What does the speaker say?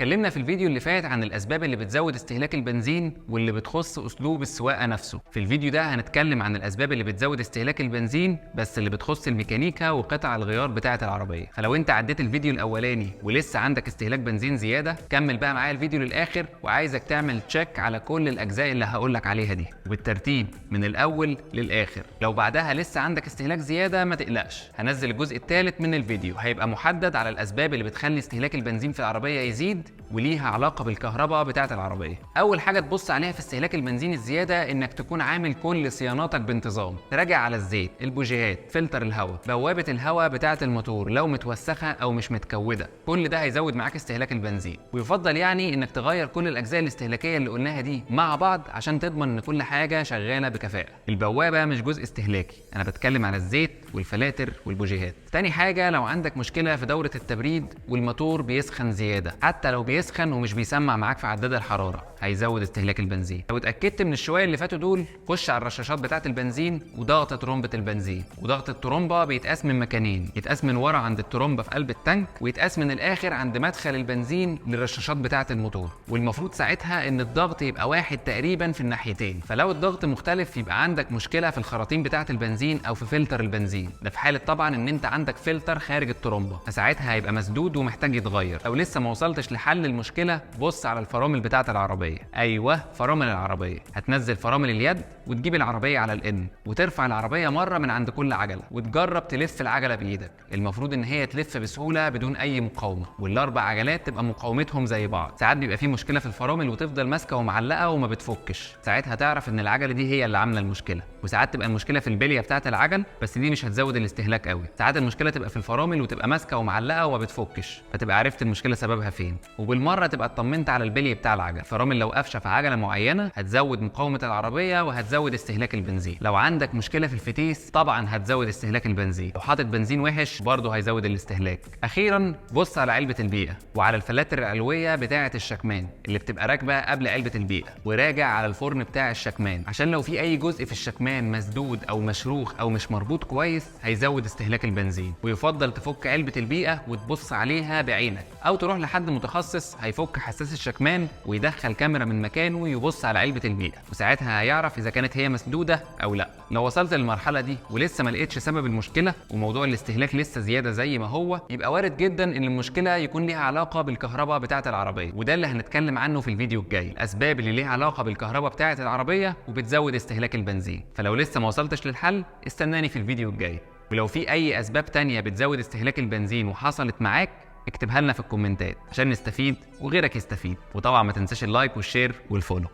اتكلمنا في الفيديو اللي فات عن الأسباب اللي بتزود استهلاك البنزين واللي بتخص أسلوب السواقة نفسه. في الفيديو ده هنتكلم عن الأسباب اللي بتزود استهلاك البنزين بس اللي بتخص الميكانيكا وقطع الغيار بتاعة العربية. فلو انت عديت الفيديو الأولاني ولسه عندك استهلاك بنزين زيادة، كمل بقى معايا الفيديو للآخر، وعايزك تعمل تشيك على كل الأجزاء اللي هقولك عليها دي وبالترتيب من الأول للآخر. لو بعدها لسه عندك استهلاك زيادة ما تقلقش، هنزل الجزء الثالث من الفيديو هيبقى محدد على الأسباب اللي بتخلي استهلاك البنزين في العربية يزيد وليها علاقة بالكهرباء بتاعة العربية. أول حاجة تبص عليها في استهلاك البنزين الزيادة إنك تكون عامل كل صياناتك بانتظام، تراجع على الزيت، البوجيهات، فلتر الهواء، بوابة الهواء بتاعة الموتور لو متوسخة أو مش متكودة. كل ده هيزود معاك استهلاك البنزين، ويفضل يعني إنك تغير كل الأجزاء الاستهلاكية اللي قلناها دي مع بعض عشان تضمن إن كل حاجة شغالة بكفاءة. البوابة مش جزء استهلاكي، أنا بتكلم على الزيت والفلاتر والبوجيهات. تاني حاجة، لو عندك مشكلة في دورة التبريد والموتور بيسخن زيادة، حتى لو بيسخن ومش بيسمع معاك في عداد الحرارة، هيزود استهلاك البنزين. لو اتأكدت من الشوية اللي فاتوا دول، خش على الرشاشات بتاعة البنزين وضغط ترمبة البنزين. وضغط الترمبة بيتقاس من مكانين، يتقاس من ورا عند الترمبة في قلب التانك، ويتقاس من الآخر عند مدخل البنزين للرشاشات بتاعة الموتور. والمفروض ساعتها إن الضغط يبقى واحد تقريبا في الناحيتين. فلو الضغط مختلف يبقى عندك مشكلة في الخراطيم بتاعة البنزين أو في فلتر البنزين، ده في حالة طبعا إن أنت عندك فلتر خارج الترمبة، فساعتها هيبقى مسدود ومحتاج يتغير. لو لسه ما وصلتش لحل المشكلة، بص على الفرامل بتاعة العربية. أيوه، فرامل العربية. هتنزل فرامل اليد وتجيب العربية على الإن وترفع العربية مرة من عند كل عجلة وتجرب تلف العجلة بإيدك. المفروض إن هي تلف بسهولة بدون أي مقاومة، والأربع عجلات تبقى مقاومتهم زي بعض. ساعات بيبقى في مشكلة في الفرامل وتفضل ماسكة ومعلقة وما بتفكش، ساعتها تعرف إن العجلة دي هي اللي عاملة المشكلة. وساعات تبقى المشكلة في البلية بتاعة العجل، بس دي مش هتزود الاستهلاك قوي. ساعات المشكلة تبقى في الفرامل وتبقى ماسكة ومعلقة وما بتفكش، فتبقى عرفت المشكلة سببها فين، وبالمرة تبقى اطمنت على البلي بتاع العجل. الفرامل لو قافشة في عجلة معينة هتزود مقاومة العربية وهتزود استهلاك البنزين. لو عندك مشكلة في الفتيس طبعا هتزود استهلاك البنزين. لو حاطط بنزين وحش برضه هيزود الاستهلاك. أخيرا بص على علبة البيئة وعلى الفلاتر العلوية بتاعة الشكمان اللي بتبقى راكبة قبل علبة البيئة، وراجع على الفرن بتاع الشكمان عشان لو في أي جزء في الشكمان مسدود أو مشروخ أو مش مربوط كويس هيزود استهلاك البنزين. ويفضل تفك علبة البيئة وتبص عليها بعينك، أو تروح لحد متخصص هيفك حساس الشكمان ويدخل كاميرا من مكانه ويبص على علبة البيئة، وساعتها هيعرف إذا كانت هي مسدودة أو لا. لو وصلت للمرحلة دي ولسه ما لقيتش سبب المشكلة وموضوع الاستهلاك لسه زيادة زي ما هو، يبقى وارد جدا إن المشكلة يكون ليها علاقة بالكهرباء بتاعة العربية، وده اللي هنتكلم عنه في الفيديو الجاي، الأسباب اللي ليها علاقة بالكهرباء بتاعة العربية وبتزود استهلاك البنزين. فلو لسه ما وصلتش للحل استناني في الفيديو الجاي. ولو في أي أسباب تانية بتزود استهلاك البنزين وحصلت معاك، اكتبها لنا في الكومنتات عشان نستفيد وغيرك يستفيد. وطبعا ما تنساش اللايك والشير والفولو.